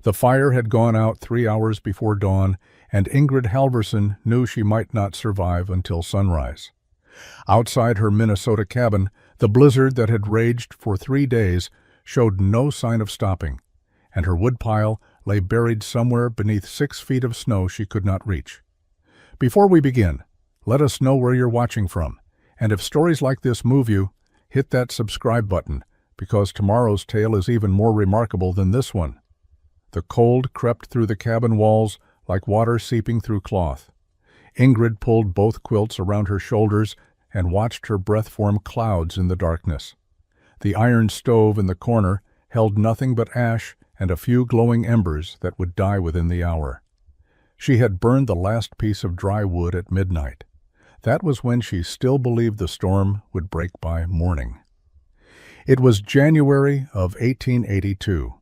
The fire had gone out 3 hours before dawn, and Ingrid Halvorsen knew she might not survive until sunrise. Outside her Minnesota cabin, the blizzard that had raged for 3 days showed no sign of stopping, and her woodpile lay buried somewhere beneath 6 feet of snow she could not reach. Before we begin, let us know where you're watching from, and if stories like this move you, hit that subscribe button, because tomorrow's tale is even more remarkable than this one. The cold crept through the cabin walls like water seeping through cloth. Ingrid pulled both quilts around her shoulders and watched her breath form clouds in the darkness. The iron stove in the corner held nothing but ash and a few glowing embers that would die within the hour. She had burned the last piece of dry wood at midnight. That was when she still believed the storm would break by morning. It was January of 1882.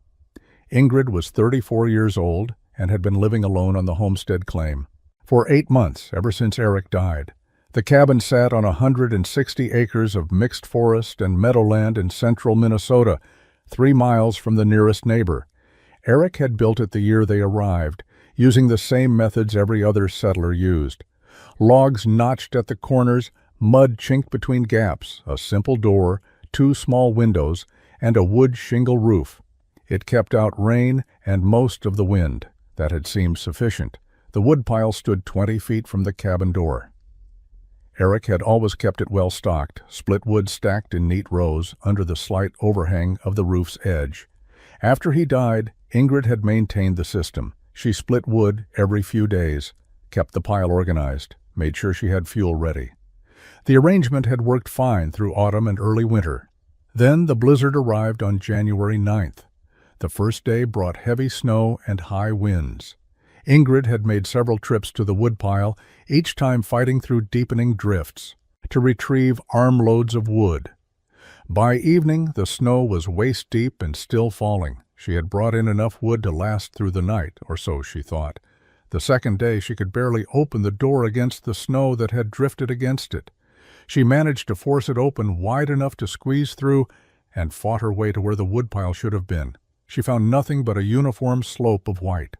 Ingrid was 34 years old and had been living alone on the homestead claim for 8 months, ever since Eric died. The cabin sat on 160 acres of mixed forest and meadowland in central Minnesota, 3 miles from the nearest neighbor. Eric had built it the year they arrived, using the same methods every other settler used. Logs notched at the corners, mud chinked between gaps, a simple door, 2 small windows, and a wood shingle roof. It kept out rain and most of the wind. That had seemed sufficient. The woodpile stood 20 feet from the cabin door. Eric had always kept it well stocked, split wood stacked in neat rows under the slight overhang of the roof's edge. After he died, Ingrid had maintained the system. She split wood every few days, kept the pile organized, made sure she had fuel ready. The arrangement had worked fine through autumn and early winter. Then the blizzard arrived on January 9th. The first day brought heavy snow and high winds. Ingrid had made several trips to the woodpile, each time fighting through deepening drifts, to retrieve armloads of wood. By evening, the snow was waist-deep and still falling. She had brought in enough wood to last through the night, or so she thought. The second day she could barely open the door against the snow that had drifted against it. She managed to force it open wide enough to squeeze through and fought her way to where the woodpile should have been. She found nothing but a uniform slope of white.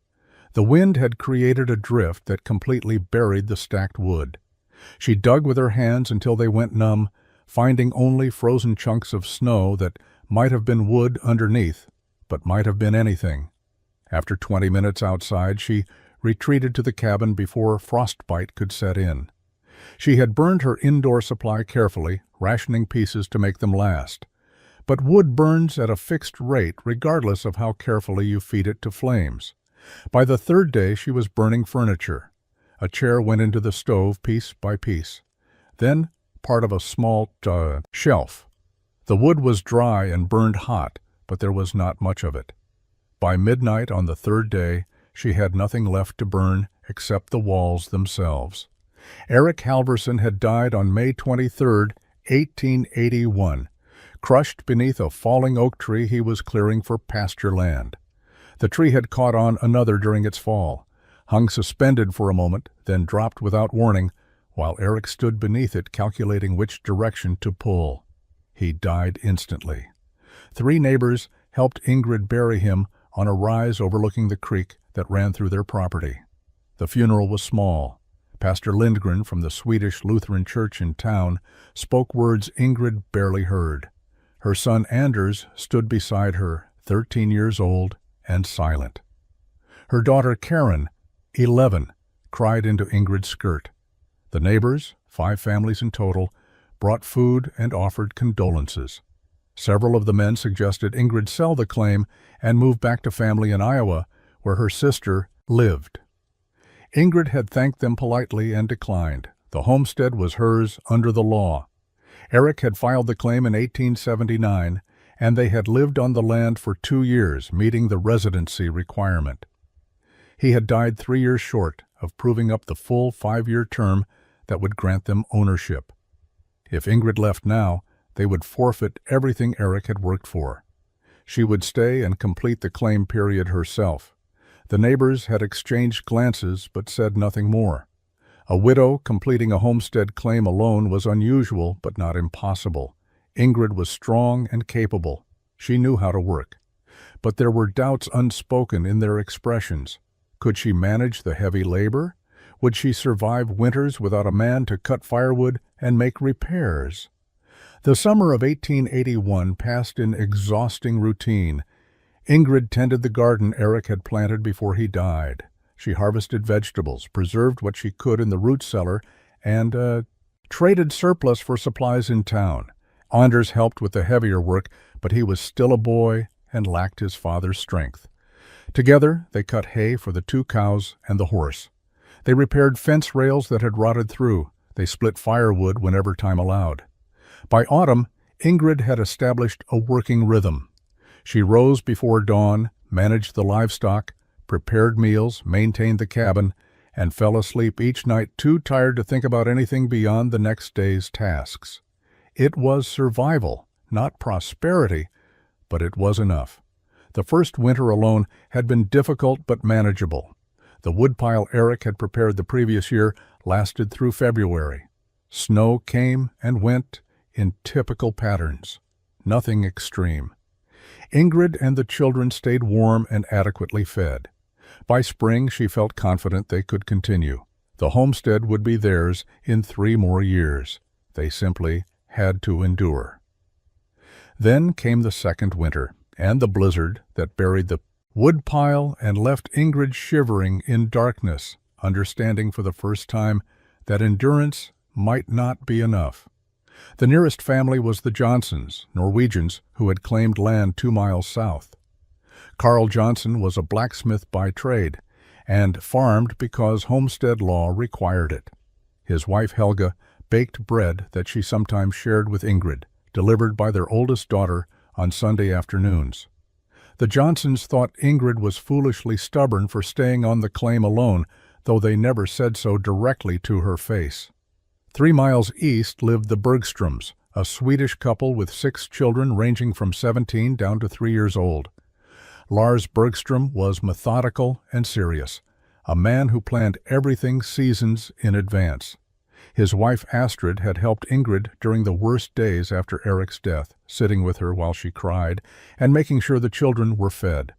The wind had created a drift that completely buried the stacked wood. She dug with her hands until they went numb, finding only frozen chunks of snow that might have been wood underneath, but might have been anything. After 20 minutes outside, she retreated to the cabin before frostbite could set in. She had burned her indoor supply carefully, rationing pieces to make them last. But wood burns at a fixed rate regardless of how carefully you feed it to flames. By the third day she was burning furniture. A chair went into the stove piece by piece. Then part of a small shelf. The wood was dry and burned hot, but there was not much of it. By midnight on the third day, she had nothing left to burn except the walls themselves. Eric Halvorsen had died on May 23, 1881, crushed beneath a falling oak tree he was clearing for pasture land. The tree had caught on another during its fall, hung suspended for a moment, then dropped without warning, while Eric stood beneath it calculating which direction to pull. He died instantly. 3 neighbors helped Ingrid bury him on a rise overlooking the creek that ran through their property. The funeral was small. Pastor Lindgren from the Swedish Lutheran church in town spoke words Ingrid barely heard. Her son Anders stood beside her, 13 years old, and silent. Her daughter Karen, 11, cried into Ingrid's skirt. The neighbors, 5 families in total, brought food and offered condolences. Several of the men suggested Ingrid sell the claim and move back to family in Iowa, where her sister lived. Ingrid had thanked them politely and declined. The homestead was hers under the law. Eric had filed the claim in 1879, and they had lived on the land for 2 years, meeting the residency requirement. He had died 3 years short of proving up the full 5-year term that would grant them ownership. If Ingrid left now, they would forfeit everything Eric had worked for. She would stay and complete the claim period herself. The neighbors had exchanged glances but said nothing more. A widow completing a homestead claim alone was unusual but not impossible. Ingrid was strong and capable. She knew how to work. but there were doubts unspoken in their expressions. Could she manage the heavy labor? Would she survive winters without a man to cut firewood and make repairs? The summer of 1881 passed in exhausting routine. Ingrid tended the garden Eric had planted before he died. She harvested vegetables, preserved what she could in the root cellar, and traded surplus for supplies in town. Anders helped with the heavier work, but he was still a boy and lacked his father's strength. Together, they cut hay for the 2 cows and the horse. They repaired fence rails that had rotted through. They split firewood whenever time allowed. By autumn, Ingrid had established a working rhythm. She rose before dawn, managed the livestock, prepared meals, maintained the cabin, and fell asleep each night too tired to think about anything beyond the next day's tasks. It was survival, not prosperity, but it was enough. The first winter alone had been difficult but manageable. The woodpile Eric had prepared the previous year lasted through February. Snow came and went in typical patterns, nothing extreme. Ingrid and the children stayed warm and adequately fed. By spring, she felt confident they could continue. The homestead would be theirs in 3 more years. They simply had to endure. Then came the second winter, and the blizzard that buried the woodpile and left Ingrid shivering in darkness, understanding for the first time that endurance might not be enough. The nearest family was the Johnsons, Norwegians who had claimed land 2 miles south. Carl Johnson was a blacksmith by trade, and farmed because homestead law required it. His wife Helga baked bread that she sometimes shared with Ingrid, delivered by their oldest daughter on Sunday afternoons. The Johnsons thought Ingrid was foolishly stubborn for staying on the claim alone, though they never said so directly to her face. 3 miles east lived the Bergstroms, a Swedish couple with 6 children ranging from 17 down to 3 years old. Lars Bergstrom was methodical and serious, a man who planned everything seasons in advance. His wife Astrid had helped Ingrid during the worst days after Eric's death, sitting with her while she cried and making sure the children were fed.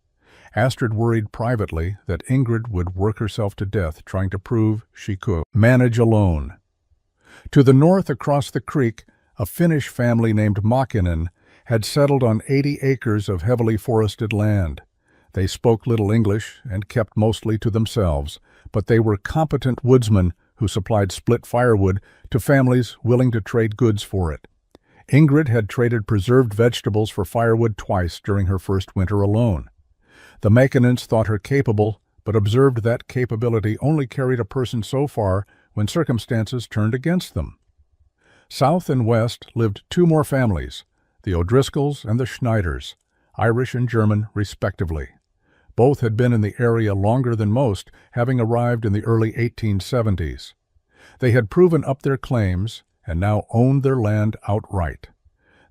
Astrid worried privately that Ingrid would work herself to death trying to prove she could manage alone. To the north across the creek, a Finnish family named Makinen had settled on 80 acres of heavily forested land. They spoke little English and kept mostly to themselves, but they were competent woodsmen who supplied split firewood to families willing to trade goods for it. Ingrid had traded preserved vegetables for firewood twice during her first winter alone. The Makinens thought her capable, but observed that capability only carried a person so far when circumstances turned against them. South and west lived 2 more families, the O'Driscolls and the Schneiders, Irish and German respectively. Both had been in the area longer than most, having arrived in the early 1870s. They had proven up their claims and now owned their land outright.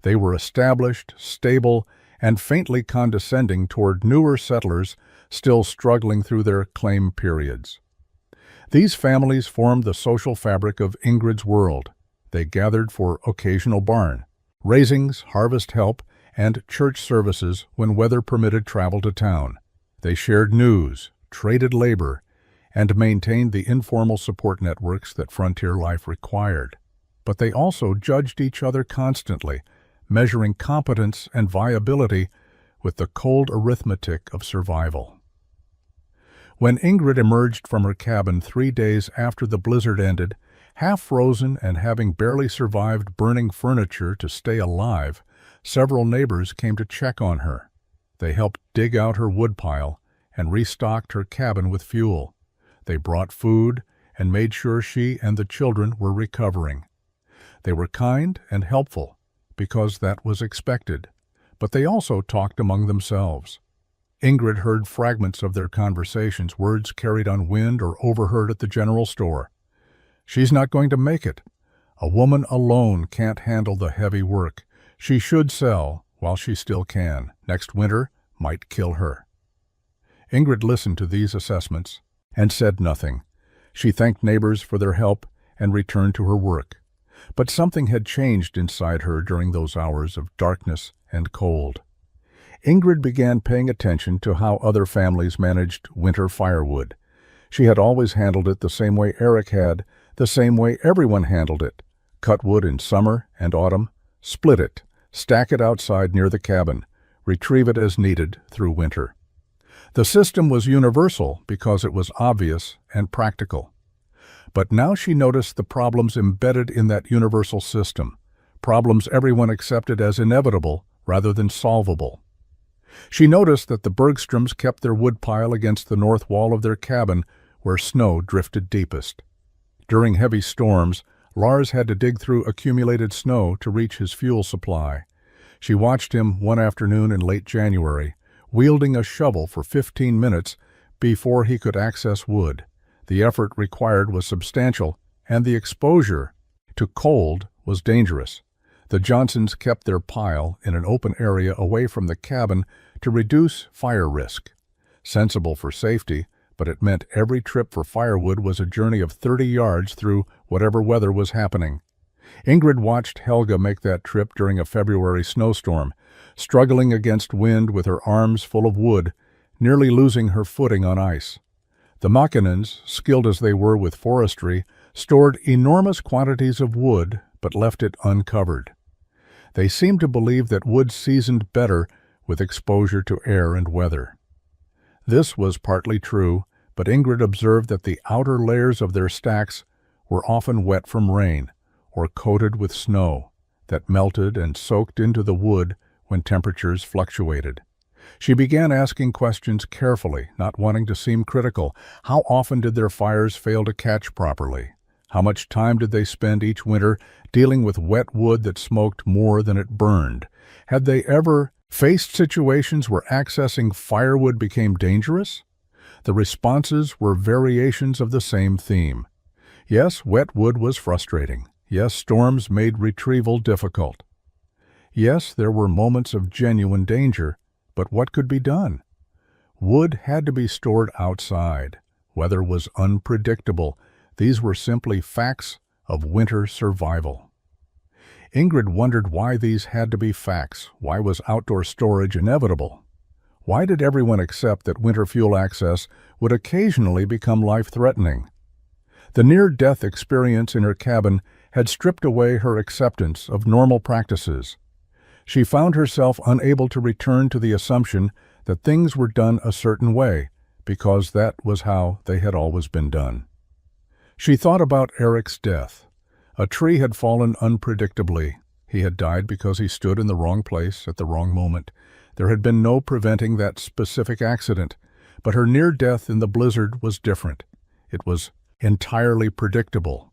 They were established, stable, and faintly condescending toward newer settlers still struggling through their claim periods. These families formed the social fabric of Ingrid's world. They gathered for occasional barn raisings, harvest help, and church services when weather permitted travel to town. They shared news, traded labor, and maintained the informal support networks that frontier life required. But they also judged each other constantly, measuring competence and viability with the cold arithmetic of survival. When Ingrid emerged from her cabin 3 days after the blizzard ended, half frozen and having barely survived burning furniture to stay alive, several neighbors came to check on her. They helped dig out her woodpile and restocked her cabin with fuel. They brought food and made sure she and the children were recovering. They were kind and helpful because that was expected, but they also talked among themselves. Ingrid heard fragments of their conversations, words carried on wind or overheard at the general store. "She's not going to make it. A woman alone can't handle the heavy work. She should sell while she still can. Next winter might kill her." Ingrid listened to these assessments and said nothing. She thanked neighbors for their help and returned to her work. But something had changed inside her during those hours of darkness and cold. Ingrid began paying attention to how other families managed winter firewood. She had always handled it the same way Eric had, the same way everyone handled it. Cut wood in summer and autumn, split it, stack it outside near the cabin, retrieve it as needed through winter. The system was universal because it was obvious and practical. But now she noticed the problems embedded in that universal system, problems everyone accepted as inevitable rather than solvable. She noticed that the Bergstroms kept their woodpile against the north wall of their cabin where snow drifted deepest. During heavy storms, Lars had to dig through accumulated snow to reach his fuel supply. She watched him one afternoon in late January, wielding a shovel for 15 minutes before he could access wood. The effort required was substantial, and the exposure to cold was dangerous. The Johnsons kept their pile in an open area away from the cabin to reduce fire risk. Sensible for safety, but it meant every trip for firewood was a journey of 30 yards through whatever weather was happening. Ingrid watched Helga make that trip during a February snowstorm, struggling against wind with her arms full of wood, nearly losing her footing on ice. The Mackinens, skilled as they were with forestry, stored enormous quantities of wood but left it uncovered. They seemed to believe that wood seasoned better with exposure to air and weather. This was partly true, but Ingrid observed that the outer layers of their stacks were often wet from rain or coated with snow that melted and soaked into the wood when temperatures fluctuated. She began asking questions carefully, not wanting to seem critical. How often did their fires fail to catch properly? How much time did they spend each winter dealing with wet wood that smoked more than it burned? Had they ever faced situations where accessing firewood became dangerous? The responses were variations of the same theme. Yes, wet wood was frustrating. Yes, storms made retrieval difficult. Yes, there were moments of genuine danger, but what could be done? Wood had to be stored outside. Weather was unpredictable. These were simply facts of winter survival. Ingrid wondered why these had to be facts. Why was outdoor storage inevitable? Why did everyone accept that winter fuel access would occasionally become life-threatening? The near-death experience in her cabin had stripped away her acceptance of normal practices. She found herself unable to return to the assumption that things were done a certain way, because that was how they had always been done. She thought about Eric's death. A tree had fallen unpredictably. He had died because he stood in the wrong place at the wrong moment. There had been no preventing that specific accident, but her near death in the blizzard was different. It was entirely predictable.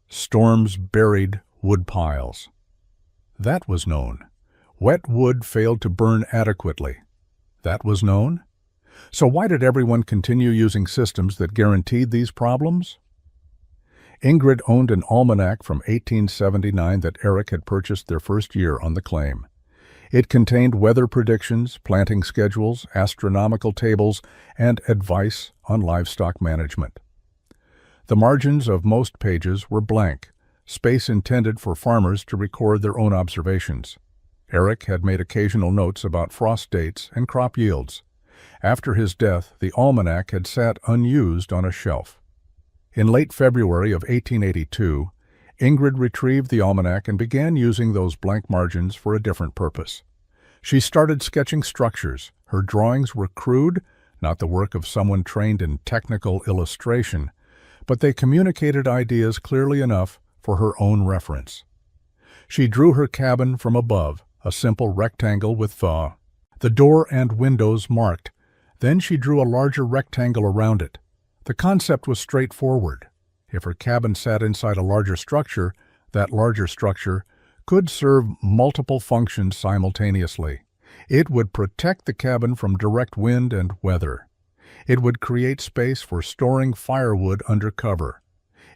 Storms buried wood piles. That was known. Wet wood failed to burn adequately. That was known. So why did everyone continue using systems that guaranteed these problems? Ingrid owned an almanac from 1879 that Eric had purchased their first year on the claim. It contained weather predictions, planting schedules, astronomical tables, and advice on livestock management. The margins of most pages were blank, space intended for farmers to record their own observations. Eric had made occasional notes about frost dates and crop yields. After his death, the almanac had sat unused on a shelf. In late February of 1882, Ingrid retrieved the almanac and began using those blank margins for a different purpose. She started sketching structures. Her drawings were crude, not the work of someone trained in technical illustration, but they communicated ideas clearly enough for her own reference. She drew her cabin from above, a simple rectangle with the door and windows marked. Then she drew a larger rectangle around it. The concept was straightforward. If her cabin sat inside a larger structure, that larger structure could serve multiple functions simultaneously. It would protect the cabin from direct wind and weather. It would create space for storing firewood under cover.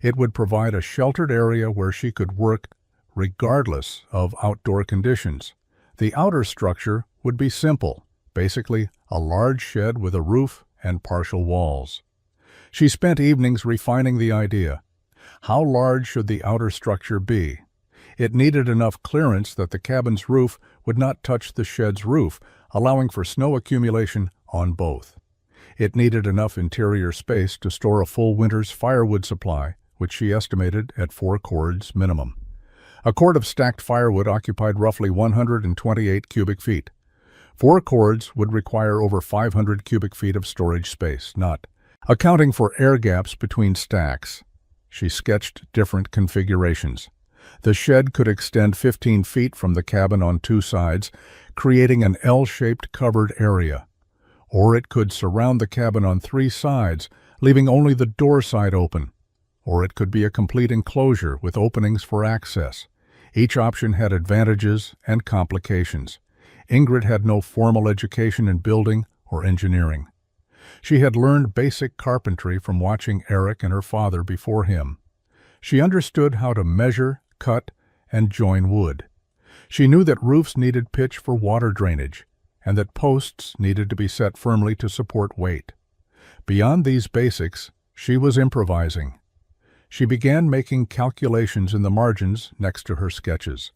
It would provide a sheltered area where she could work regardless of outdoor conditions. The outer structure would be simple, basically a large shed with a roof and partial walls. She spent evenings refining the idea. How large should the outer structure be? It needed enough clearance that the cabin's roof would not touch the shed's roof. allowing for snow accumulation on both. It needed enough interior space to store a full winter's firewood supply, which she estimated at 4 cords minimum. A cord of stacked firewood occupied roughly 128 cubic feet. 4 cords would require over 500 cubic feet of storage space, not accounting for air gaps between stacks. She sketched different configurations. The shed could extend 15 feet from the cabin on 2 sides, creating an L-shaped covered area. Or it could surround the cabin on 3 sides, leaving only the door side open. Or it could be a complete enclosure with openings for access. Each option had advantages and complications. Ingrid had no formal education in building or engineering. She had learned basic carpentry from watching Eric and her father before him. She understood how to measure, cut, and join wood. She knew that roofs needed pitch for water drainage, and that posts needed to be set firmly to support weight. Beyond these basics, she was improvising. She began making calculations in the margins next to her sketches.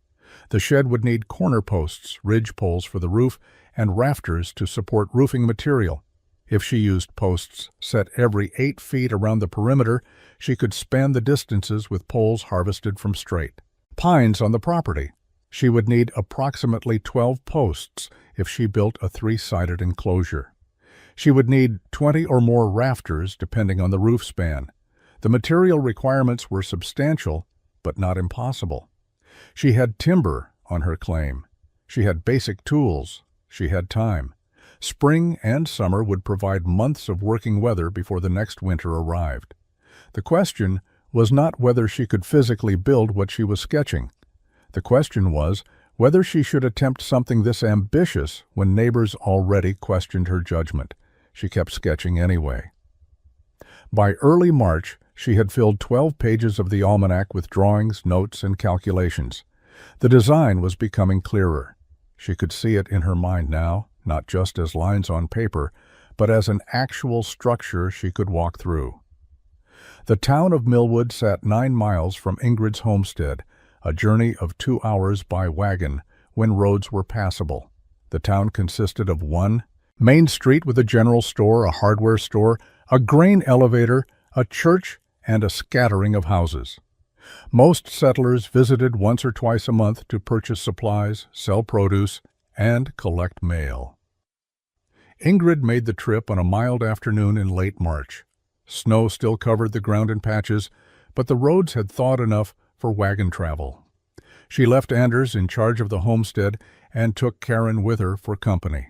The shed would need corner posts, ridge poles for the roof, and rafters to support roofing material. If she used posts set every 8 feet around the perimeter, she could span the distances with poles harvested from straight pines on the property. She would need approximately 12 posts if she built a 3-sided enclosure. She would need 20 or more rafters depending on the roof span. The material requirements were substantial, but not impossible. She had timber on her claim. She had basic tools. She had time. Spring and summer would provide months of working weather before the next winter arrived. The question was not whether she could physically build what she was sketching. The question was whether she should attempt something this ambitious when neighbors already questioned her judgment. She kept sketching anyway. By early March, she had filled 12 pages of the almanac with drawings, notes, and calculations. The design was becoming clearer. She could see it in her mind now, not just as lines on paper, but as an actual structure she could walk through. The town of Millwood sat 9 miles from Ingrid's homestead, a journey of 2 hours by wagon when roads were passable. The town consisted of one main street with a general store, a hardware store, a grain elevator, a church, and a scattering of houses. Most settlers visited once or twice a month to purchase supplies, sell produce, and collect mail. Ingrid made the trip on a mild afternoon in late March. Snow still covered the ground in patches, but the roads had thawed enough for wagon travel. She left Anders in charge of the homestead and took Karen with her for company.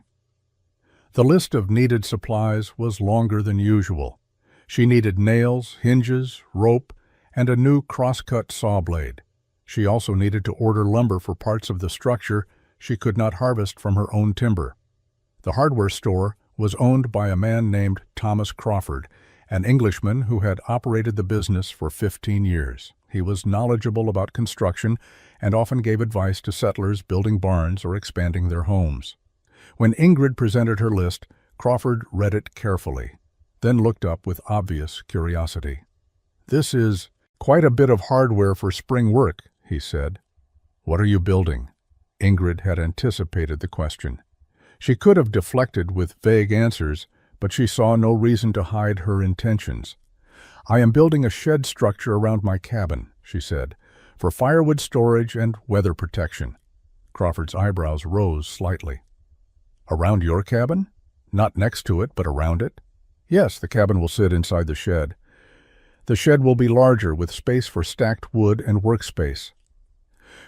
The list of needed supplies was longer than usual. She needed nails, hinges, rope, and a new cross-cut saw blade. She also needed to order lumber for parts of the structure she could not harvest from her own timber. The hardware store was owned by a man named Thomas Crawford, an Englishman who had operated the business for 15 years. He was knowledgeable about construction and often gave advice to settlers building barns or expanding their homes. When Ingrid presented her list, Crawford read it carefully, then looked up with obvious curiosity. "This is quite a bit of hardware for spring work," he said. "What are you building?" Ingrid had anticipated the question. She could have deflected with vague answers, but she saw no reason to hide her intentions. "I am building a shed structure around my cabin," she said, "for firewood storage and weather protection." Crawford's eyebrows rose slightly. "Around your cabin? Not next to it, but around it?" "Yes, the cabin will sit inside the shed. The shed will be larger, with space for stacked wood and workspace."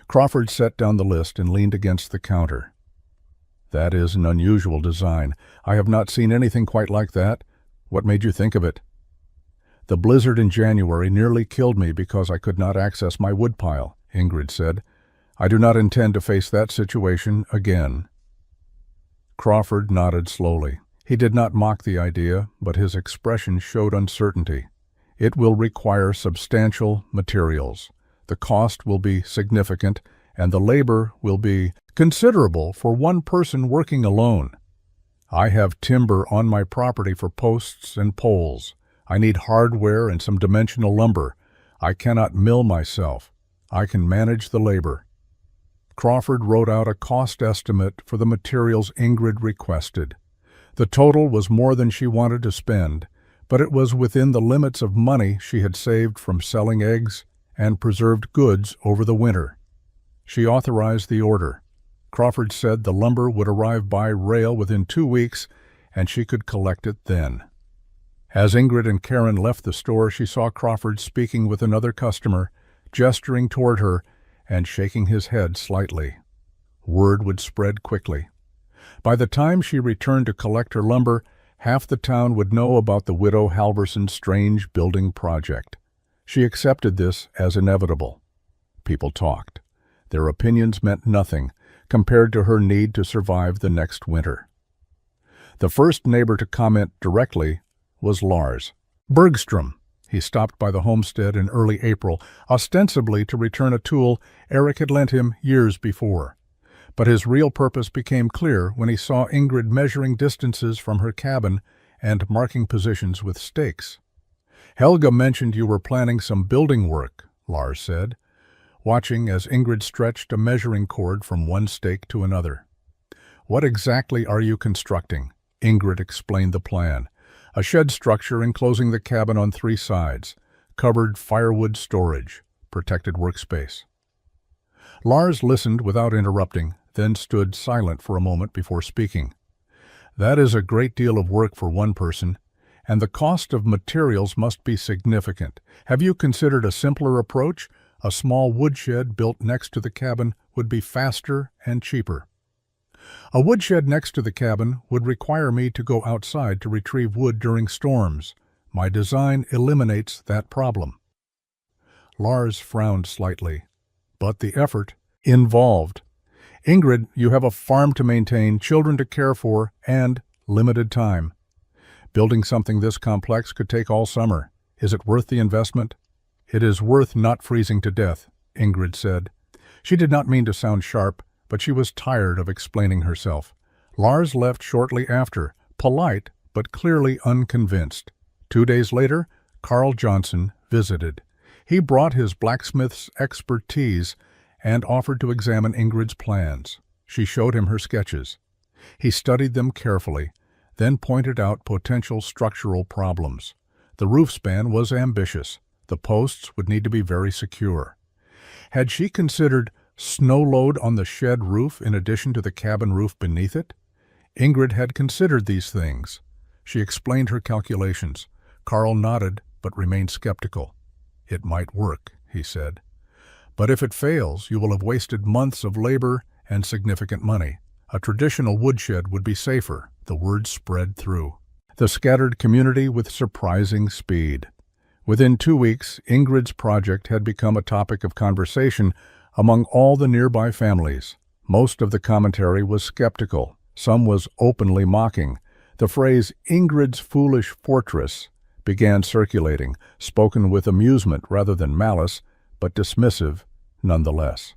Crawford set down the list and leaned against the counter. "That is an unusual design. I have not seen anything quite like that. What made you think of it?" "The blizzard in January nearly killed me because I could not access my woodpile," Ingrid said. "I do not intend to face that situation again." Crawford nodded slowly. He did not mock the idea, but his expression showed uncertainty. "It will require substantial materials. The cost will be significant, and the labor will be considerable for one person working alone. I have timber on my property for posts and poles. I need hardware and some dimensional lumber. I cannot mill myself. I can manage the labor." Crawford wrote out a cost estimate for the materials Ingrid requested. The total was more than she wanted to spend, but it was within the limits of money she had saved from selling eggs and preserved goods over the winter. She authorized the order. Crawford said the lumber would arrive by rail within 2 weeks, and she could collect it then. As Ingrid and Karen left the store, she saw Crawford speaking with another customer, gesturing toward her and shaking his head slightly. Word would spread quickly. By the time she returned to collect her lumber, half the town would know about the widow Halverson's strange building project. She accepted this as inevitable. People talked. Their opinions meant nothing compared to her need to survive the next winter. The first neighbor to comment directly was Lars Bergstrom. He stopped by the homestead in early April, ostensibly to return a tool Eric had lent him years before. But his real purpose became clear when he saw Ingrid measuring distances from her cabin and marking positions with stakes. "Helga mentioned you were planning some building work," Lars said, watching as Ingrid stretched a measuring cord from one stake to another. "What exactly are you constructing?" Ingrid explained the plan. A shed structure enclosing the cabin on 3 sides, covered firewood storage, protected workspace. Lars listened without interrupting, then stood silent for a moment before speaking. "That is a great deal of work for one person, and the cost of materials must be significant. Have you considered a simpler approach? A small woodshed built next to the cabin would be faster and cheaper." "A woodshed next to the cabin would require me to go outside to retrieve wood during storms. My design eliminates that problem." Lars frowned slightly. "But the effort involved. Ingrid, you have a farm to maintain, children to care for, and limited time. Building something this complex could take all summer. Is it worth the investment?" "It is worth not freezing to death," Ingrid said. She did not mean to sound sharp, but she was tired of explaining herself. Lars left shortly after, polite but clearly unconvinced. 2 days later, Carl Johnson visited. He brought his blacksmith's expertise and offered to examine Ingrid's plans. She showed him her sketches. He studied them carefully, then pointed out potential structural problems. The roof span was ambitious. The posts would need to be very secure. Had she considered snow load on the shed roof in addition to the cabin roof beneath it? Ingrid had considered these things. She explained her calculations. Carl nodded, but remained skeptical. "It might work," he said. "But if it fails, you will have wasted months of labor and significant money. A traditional woodshed would be safer." The word spread through the scattered community with surprising speed. Within 2 weeks, Ingrid's project had become a topic of conversation among all the nearby families. Most of the commentary was skeptical. Some was openly mocking. The phrase "Ingrid's foolish fortress" began circulating, spoken with amusement rather than malice, but dismissive nonetheless.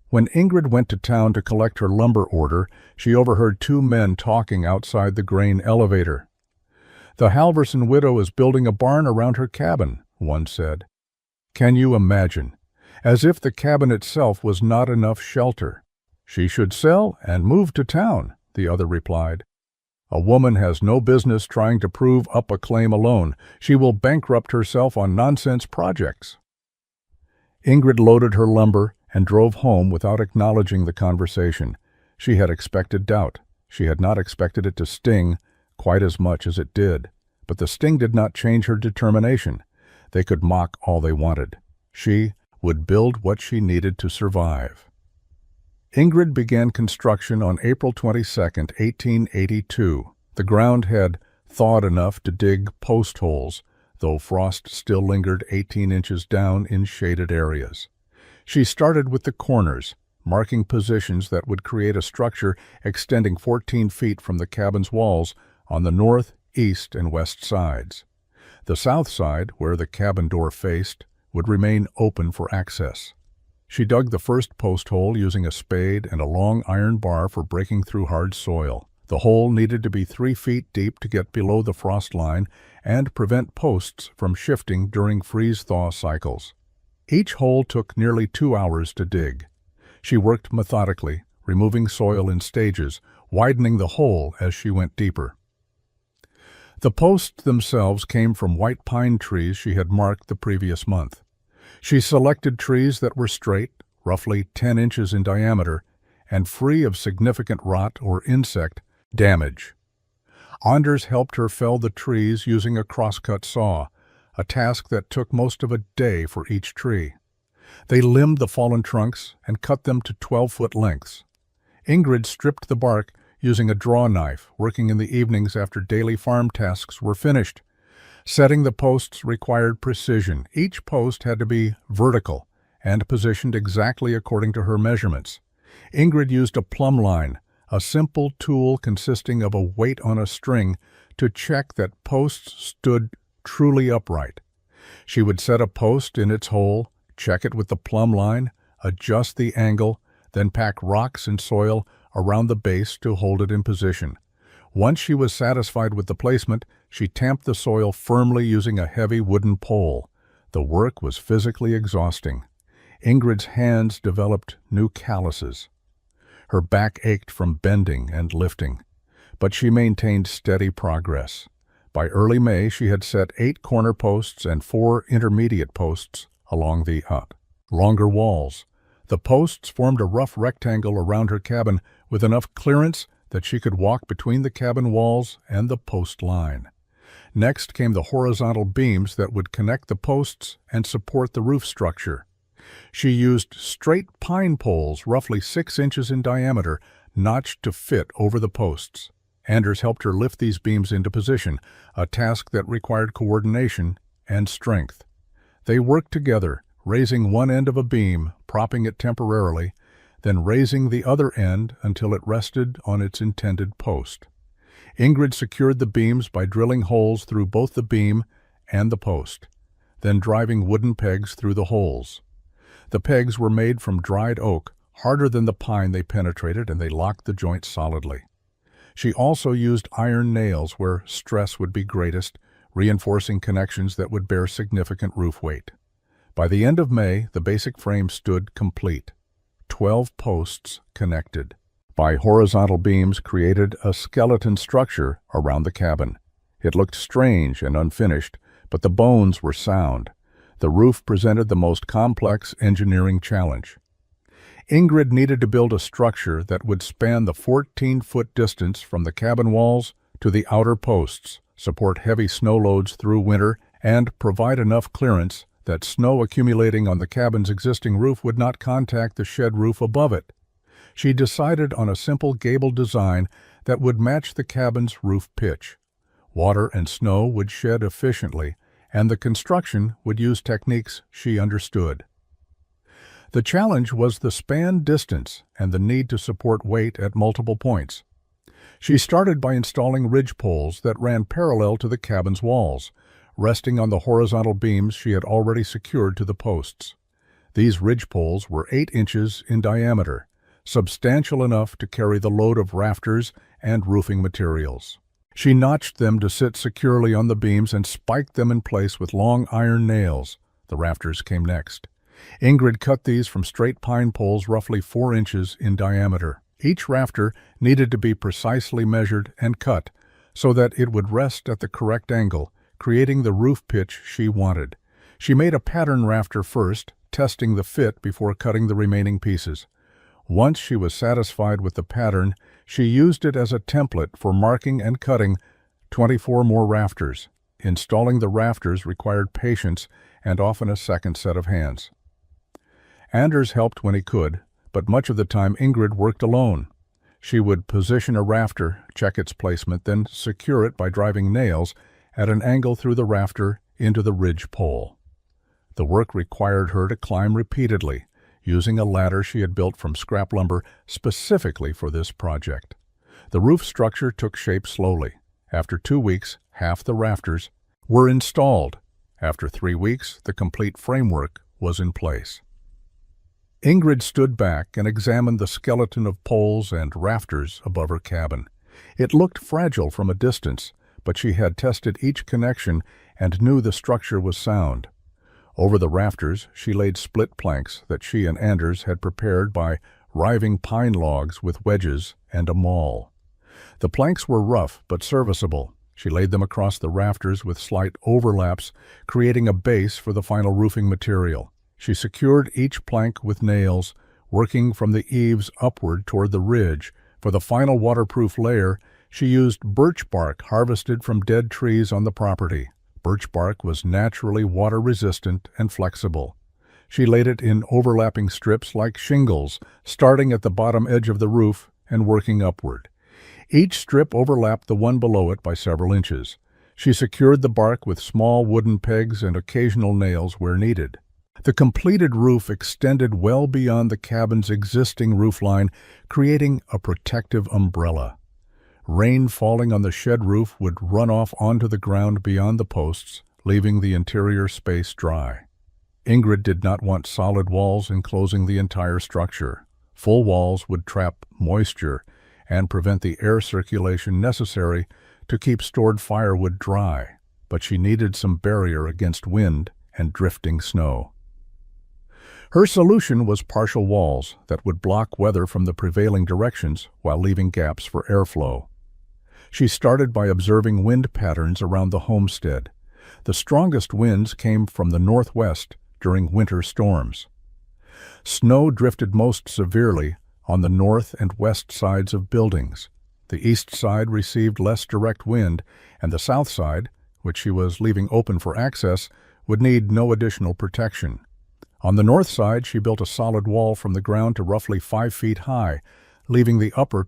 When Ingrid went to town to collect her lumber order, she overheard 2 men talking outside the grain elevator. "The Halverson widow is building a barn around her cabin," one said. "Can you imagine? As if the cabin itself was not enough shelter." "She should sell and move to town," the other replied. "A woman has no business trying to prove up a claim alone. She will bankrupt herself on nonsense projects." Ingrid loaded her lumber and drove home without acknowledging the conversation. She had expected doubt. She had not expected it to sting quite as much as it did. But the sting did not change her determination. They could mock all they wanted. She would build what she needed to survive. Ingrid began construction on April 22, 1882. The ground had thawed enough to dig post holes, though frost still lingered 18 inches down in shaded areas. She started with the corners, marking positions that would create a structure extending 14 feet from the cabin's walls on the north, east, and west sides. The south side, where the cabin door faced, would remain open for access. She dug the first post hole using a spade and a long iron bar for breaking through hard soil. The hole needed to be 3 feet deep to get below the frost line and prevent posts from shifting during freeze-thaw cycles. Each hole took nearly 2 hours to dig. She worked methodically, removing soil in stages, widening the hole as she went deeper. The posts themselves came from white pine trees she had marked the previous month. She selected trees that were straight, roughly 10 inches in diameter, and free of significant rot or insect damage. Anders helped her fell the trees using a crosscut saw, a task that took most of a day for each tree. They limbed the fallen trunks and cut them to 12-foot lengths. Ingrid stripped the bark using a draw knife, working in the evenings after daily farm tasks were finished. Setting the posts required precision. Each post had to be vertical and positioned exactly according to her measurements. Ingrid used a plumb line, a simple tool consisting of a weight on a string, to check that posts stood truly upright. She would set a post in its hole, check it with the plumb line, adjust the angle, then pack rocks and soil around the base to hold it in position. Once she was satisfied with the placement, she tamped the soil firmly using a heavy wooden pole. The work was physically exhausting. Ingrid's hands developed new calluses. Her back ached from bending and lifting, but she maintained steady progress. By early May, she had set 8 corner posts and 4 intermediate posts along the longer walls. The posts formed a rough rectangle around her cabin with enough clearance that she could walk between the cabin walls and the post line. Next came the horizontal beams that would connect the posts and support the roof structure. She used straight pine poles roughly 6 inches in diameter, notched to fit over the posts. Anders helped her lift these beams into position, a task that required coordination and strength. They worked together, raising one end of a beam, propping it temporarily, then raising the other end until it rested on its intended post. Ingrid secured the beams by drilling holes through both the beam and the post, then driving wooden pegs through the holes. The pegs were made from dried oak, harder than the pine they penetrated, and they locked the joint solidly. She also used iron nails where stress would be greatest, reinforcing connections that would bear significant roof weight. By the end of May, the basic frame stood complete. 12 posts connected by horizontal beams created a skeleton structure around the cabin. It looked strange and unfinished, but the bones were sound. The roof presented the most complex engineering challenge. Ingrid needed to build a structure that would span the 14-foot distance from the cabin walls to the outer posts, support heavy snow loads through winter, and provide enough clearance that snow accumulating on the cabin's existing roof would not contact the shed roof above it. She decided on a simple gable design that would match the cabin's roof pitch. Water and snow would shed efficiently, and the construction would use techniques she understood. The challenge was the span distance and the need to support weight at multiple points. She started by installing ridge poles that ran parallel to the cabin's walls, resting on the horizontal beams she had already secured to the posts. These ridge poles were 8 inches in diameter, substantial enough to carry the load of rafters and roofing materials. She notched them to sit securely on the beams and spiked them in place with long iron nails. The rafters came next. Ingrid cut these from straight pine poles roughly 4 inches in diameter. Each rafter needed to be precisely measured and cut so that it would rest at the correct angle, creating the roof pitch she wanted. She made a pattern rafter first, testing the fit before cutting the remaining pieces. Once she was satisfied with the pattern, she used it as a template for marking and cutting 24 more rafters. Installing the rafters required patience and often a second set of hands. Anders helped when he could, but much of the time Ingrid worked alone. She would position a rafter, check its placement, then secure it by driving nails at an angle through the rafter into the ridge pole. The work required her to climb repeatedly, using a ladder she had built from scrap lumber specifically for this project. The roof structure took shape slowly. After 2 weeks, half the rafters were installed. After 3 weeks, the complete framework was in place. Ingrid stood back and examined the skeleton of poles and rafters above her cabin. It looked fragile from a distance, but she had tested each connection and knew the structure was sound. Over the rafters, she laid split planks that she and Anders had prepared by riving pine logs with wedges and a maul. The planks were rough but serviceable. She laid them across the rafters with slight overlaps, creating a base for the final roofing material. She secured each plank with nails, working from the eaves upward toward the ridge. For the final waterproof layer, she used birch bark harvested from dead trees on the property. Birch bark was naturally water-resistant and flexible. She laid it in overlapping strips like shingles, starting at the bottom edge of the roof and working upward. Each strip overlapped the one below it by several inches. She secured the bark with small wooden pegs and occasional nails where needed. The completed roof extended well beyond the cabin's existing roofline, creating a protective umbrella. Rain falling on the shed roof would run off onto the ground beyond the posts, leaving the interior space dry. Ingrid did not want solid walls enclosing the entire structure. Full walls would trap moisture and prevent the air circulation necessary to keep stored firewood dry, but she needed some barrier against wind and drifting snow. Her solution was partial walls that would block weather from the prevailing directions while leaving gaps for airflow. She started by observing wind patterns around the homestead. The strongest winds came from the northwest during winter storms. Snow drifted most severely on the north and west sides of buildings. The east side received less direct wind, and the south side, which she was leaving open for access, would need no additional protection. On the north side, she built a solid wall from the ground to roughly 5 feet high, leaving the upper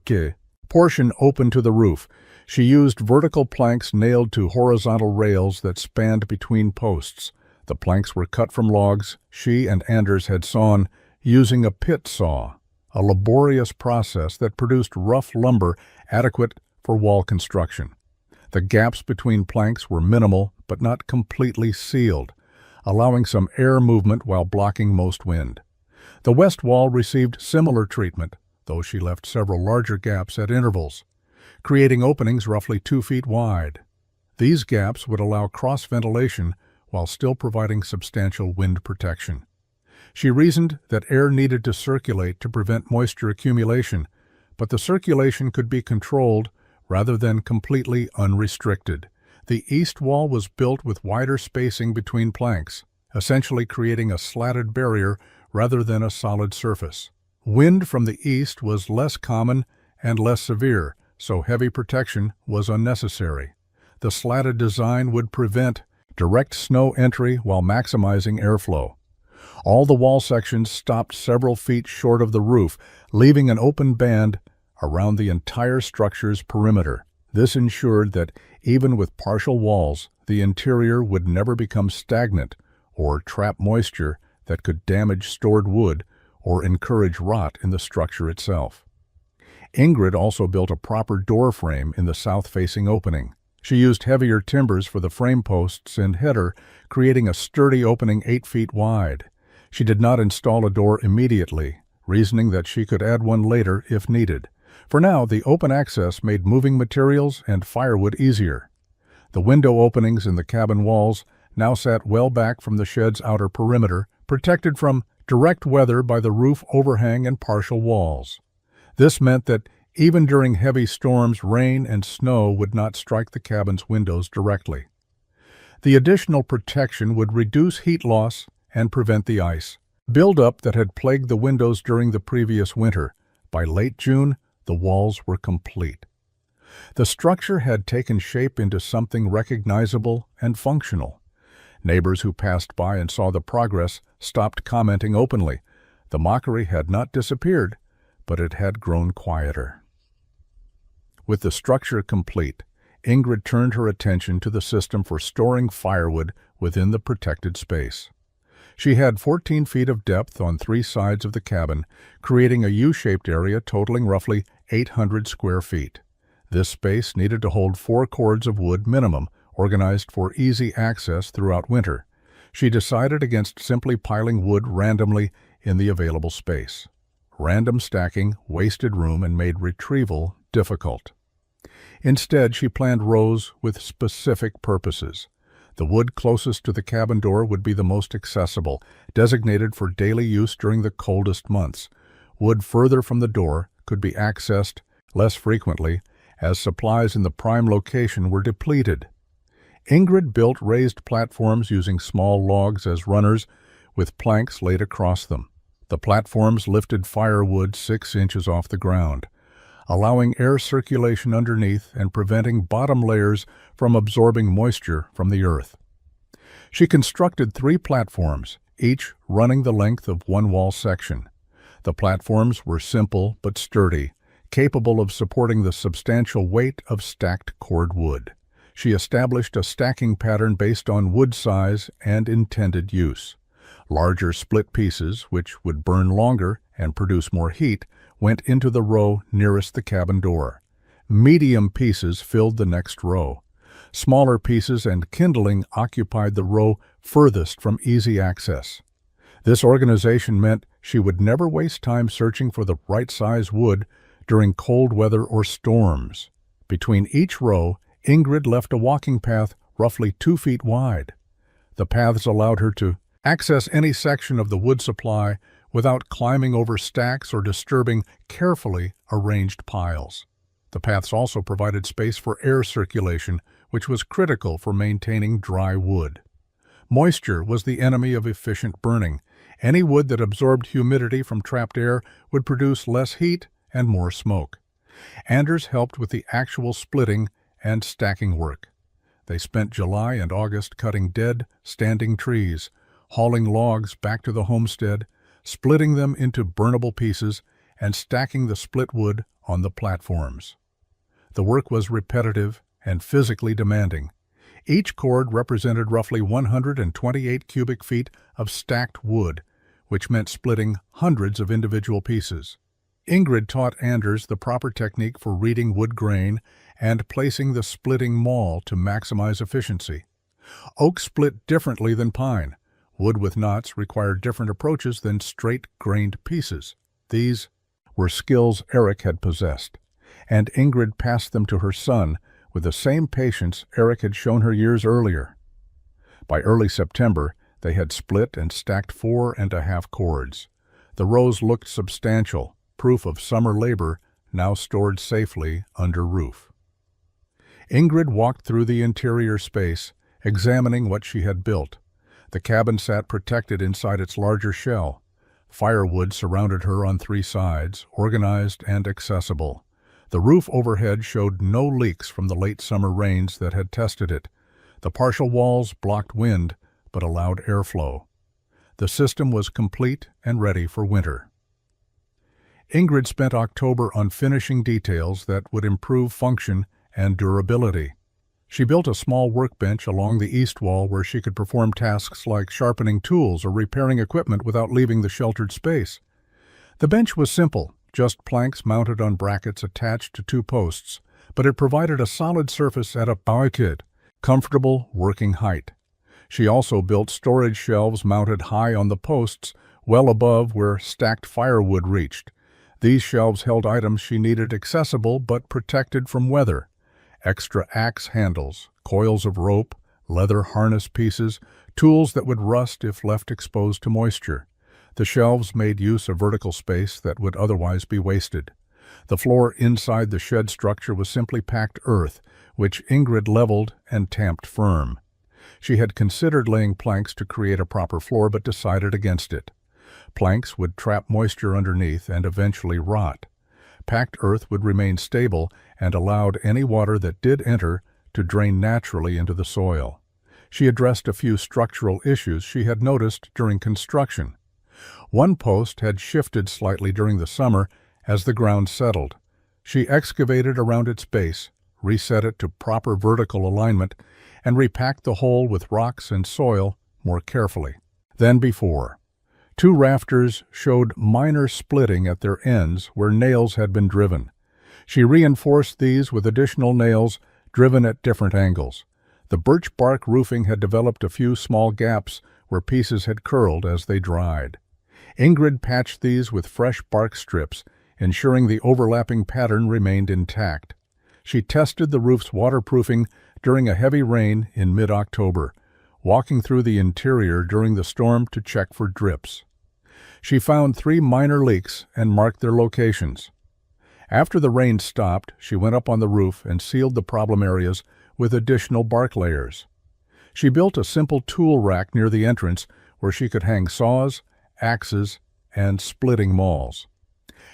portion open to the roof. She used vertical planks nailed to horizontal rails that spanned between posts. The planks were cut from logs she and Anders had sawn using a pit saw, a laborious process that produced rough lumber adequate for wall construction. The gaps between planks were minimal but not completely sealed, allowing some air movement while blocking most wind. The west wall received similar treatment, though she left several larger gaps at intervals, creating openings roughly 2 feet wide. These gaps would allow cross-ventilation while still providing substantial wind protection. She reasoned that air needed to circulate to prevent moisture accumulation, but the circulation could be controlled rather than completely unrestricted. The east wall was built with wider spacing between planks, essentially creating a slatted barrier rather than a solid surface. Wind from the east was less common and less severe, so heavy protection was unnecessary. The slatted design would prevent direct snow entry while maximizing airflow. All the wall sections stopped several feet short of the roof, leaving an open band around the entire structure's perimeter. This ensured that even with partial walls, the interior would never become stagnant or trap moisture that could damage stored wood or encourage rot in the structure itself. Ingrid also built a proper door frame in the south-facing opening. She used heavier timbers for the frame posts and header, creating a sturdy opening 8 feet wide. She did not install a door immediately, reasoning that she could add one later if needed. For now, the open access made moving materials and firewood easier. The window openings in the cabin walls now sat well back from the shed's outer perimeter, protected from direct weather by the roof overhang and partial walls. This meant that even during heavy storms, rain and snow would not strike the cabin's windows directly. The additional protection would reduce heat loss and prevent the ice buildup that had plagued the windows during the previous winter. By late June, the walls were complete. The structure had taken shape into something recognizable and functional. Neighbors who passed by and saw the progress stopped commenting openly. The mockery had not disappeared, but it had grown quieter. With the structure complete, Ingrid turned her attention to the system for storing firewood within the protected space. She had 14 feet of depth on 3 sides of the cabin, creating a U-shaped area totaling roughly 800 square feet. This space needed to hold 4 cords of wood minimum, organized for easy access throughout winter. She decided against simply piling wood randomly in the available space. Random stacking wasted room and made retrieval difficult. Instead, she planned rows with specific purposes. The wood closest to the cabin door would be the most accessible, designated for daily use during the coldest months. Wood further from the door could be accessed less frequently, as supplies in the prime location were depleted. Ingrid built raised platforms using small logs as runners, with planks laid across them. The platforms lifted firewood 6 inches off the ground, allowing air circulation underneath and preventing bottom layers from absorbing moisture from the earth. She constructed 3 platforms, each running the length of one wall section. The platforms were simple but sturdy, capable of supporting the substantial weight of stacked cord wood. She established a stacking pattern based on wood size and intended use. Larger split pieces, which would burn longer and produce more heat, went into the row nearest the cabin door. Medium pieces filled the next row. Smaller pieces and kindling occupied the row furthest from easy access. This organization meant she would never waste time searching for the right size wood during cold weather or storms. Between each row, Ingrid left a walking path roughly 2 feet wide. The paths allowed her to access any section of the wood supply without climbing over stacks or disturbing carefully arranged piles. The paths also provided space for air circulation, which was critical for maintaining dry wood. Moisture was the enemy of efficient burning. Any wood that absorbed humidity from trapped air would produce less heat and more smoke. Anders helped with the actual splitting and stacking work. They spent July and August cutting dead, standing trees, hauling logs back to the homestead, splitting them into burnable pieces, and stacking the split wood on the platforms. The work was repetitive and physically demanding. Each cord represented roughly 128 cubic feet of stacked wood, which meant splitting hundreds of individual pieces. Ingrid taught Anders the proper technique for reading wood grain and placing the splitting maul to maximize efficiency. Oak split differently than pine. Wood with knots required different approaches than straight-grained pieces. These were skills Eric had possessed, and Ingrid passed them to her son with the same patience Eric had shown her years earlier. By early September, they had split and stacked 4.5 cords. The rows looked substantial, proof of summer labor now stored safely under roof. Ingrid walked through the interior space, examining what she had built. The cabin sat protected inside its larger shell. Firewood surrounded her on 3 sides, organized and accessible. The roof overhead showed no leaks from the late summer rains that had tested it. The partial walls blocked wind, but allowed airflow. The system was complete and ready for winter. Ingrid spent October on finishing details that would improve function and durability. She built a small workbench along the east wall where she could perform tasks like sharpening tools or repairing equipment without leaving the sheltered space. The bench was simple, just planks mounted on brackets attached to 2 posts, but it provided a solid surface at a barricade, comfortable working height. She also built storage shelves mounted high on the posts, well above where stacked firewood reached. These shelves held items she needed accessible but protected from weather. Extra axe handles, coils of rope, leather harness pieces, tools that would rust if left exposed to moisture. The shelves made use of vertical space that would otherwise be wasted. The floor inside the shed structure was simply packed earth, which Ingrid leveled and tamped firm. She had considered laying planks to create a proper floor but decided against it. Planks would trap moisture underneath and eventually rot. Packed earth would remain stable and allowed any water that did enter to drain naturally into the soil. She addressed a few structural issues she had noticed during construction. One post had shifted slightly during the summer as the ground settled. She excavated around its base, reset it to proper vertical alignment, and repacked the hole with rocks and soil more carefully than before. 2 rafters showed minor splitting at their ends where nails had been driven. She reinforced these with additional nails driven at different angles. The birch bark roofing had developed a few small gaps where pieces had curled as they dried. Ingrid patched these with fresh bark strips, ensuring the overlapping pattern remained intact. She tested the roof's waterproofing during a heavy rain in mid-October, walking through the interior during the storm to check for drips. She found 3 minor leaks and marked their locations. After the rain stopped, she went up on the roof and sealed the problem areas with additional bark layers. She built a simple tool rack near the entrance where she could hang saws, axes, and splitting mauls.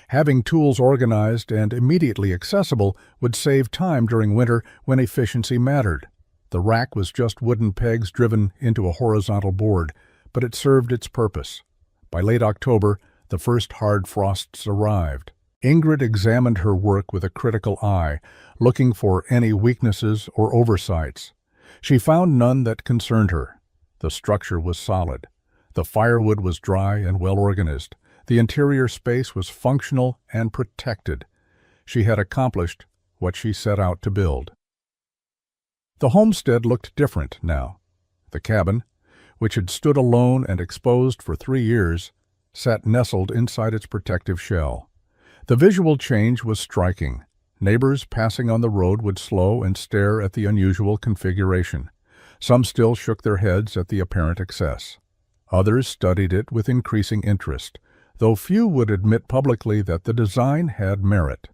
Having tools organized and immediately accessible would save time during winter when efficiency mattered. The rack was just wooden pegs driven into a horizontal board, but it served its purpose. By late October, the first hard frosts arrived. Ingrid examined her work with a critical eye, looking for any weaknesses or oversights. She found none that concerned her. The structure was solid. The firewood was dry and well organized. The interior space was functional and protected. She had accomplished what she set out to build. The homestead looked different now. The cabin, which had stood alone and exposed for 3 years, sat nestled inside its protective shell. The visual change was striking. Neighbors passing on the road would slow and stare at the unusual configuration. Some still shook their heads at the apparent excess. Others studied it with increasing interest, though few would admit publicly that the design had merit.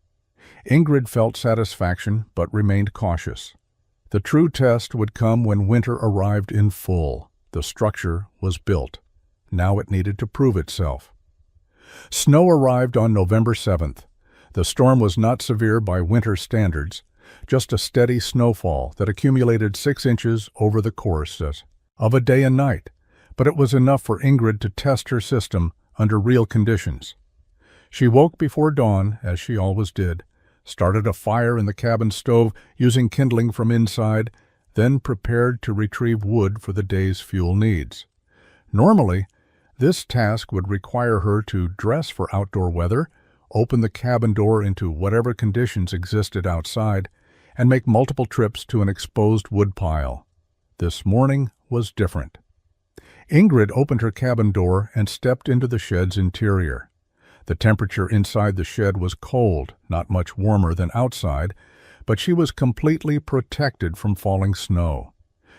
Ingrid felt satisfaction but remained cautious. The true test would come when winter arrived in full. The structure was built. Now it needed to prove itself. Snow arrived on November 7th. The storm was not severe by winter standards, just a steady snowfall that accumulated 6 inches over the course of a day and night, but it was enough for Ingrid to test her system under real conditions. She woke before dawn, as she always did, started a fire in the cabin stove using kindling from inside, then prepared to retrieve wood for the day's fuel needs. Normally, this task would require her to dress for outdoor weather, open the cabin door into whatever conditions existed outside, and make multiple trips to an exposed wood pile. This morning was different. Ingrid opened her cabin door and stepped into the shed's interior. The temperature inside the shed was cold, not much warmer than outside, but she was completely protected from falling snow.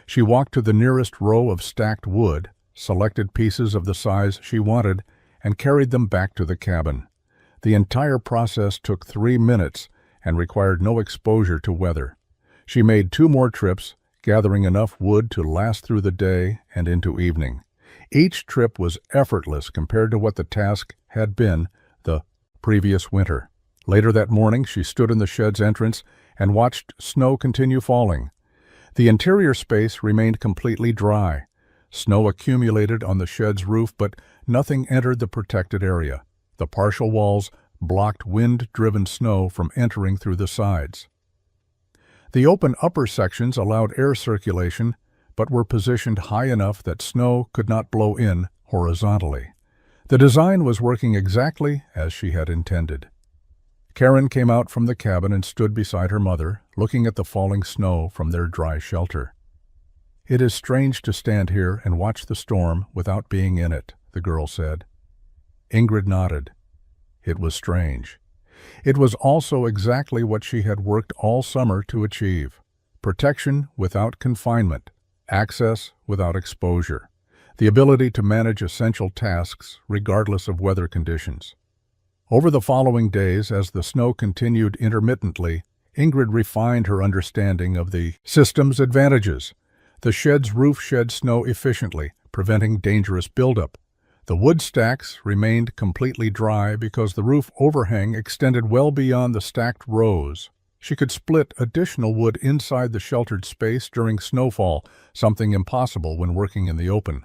She walked to the nearest row of stacked wood, selected pieces of the size she wanted, and carried them back to the cabin. The entire process took 3 minutes and required no exposure to weather. She made 2 more trips, gathering enough wood to last through the day and into evening. Each trip was effortless compared to what the task had been the previous winter. Later that morning, she stood in the shed's entrance and watched snow continue falling. The interior space remained completely dry. Snow accumulated on the shed's roof, but nothing entered the protected area. The partial walls blocked wind-driven snow from entering through the sides. The open upper sections allowed air circulation, but were positioned high enough that snow could not blow in horizontally. The design was working exactly as she had intended. Karen came out from the cabin and stood beside her mother, looking at the falling snow from their dry shelter. "It is strange to stand here and watch the storm without being in it," the girl said. Ingrid nodded. It was strange. It was also exactly what she had worked all summer to achieve. Protection without confinement, access without exposure, the ability to manage essential tasks regardless of weather conditions. Over the following days, as the snow continued intermittently, Ingrid refined her understanding of the system's advantages. The shed's roof shed snow efficiently, preventing dangerous buildup. The wood stacks remained completely dry because the roof overhang extended well beyond the stacked rows. She could split additional wood inside the sheltered space during snowfall, something impossible when working in the open.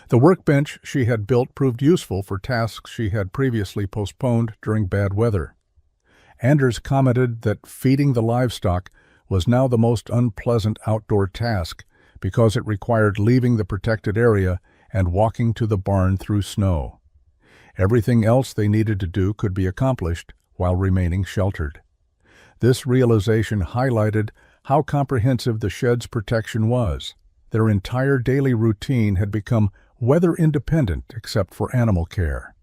The workbench she had built proved useful for tasks she had previously postponed during bad weather. Anders commented that feeding the livestock was now the most unpleasant outdoor task because it required leaving the protected area and walking to the barn through snow. Everything else they needed to do could be accomplished while remaining sheltered. This realization highlighted how comprehensive the shed's protection was. Their entire daily routine had become weather-independent except for animal care.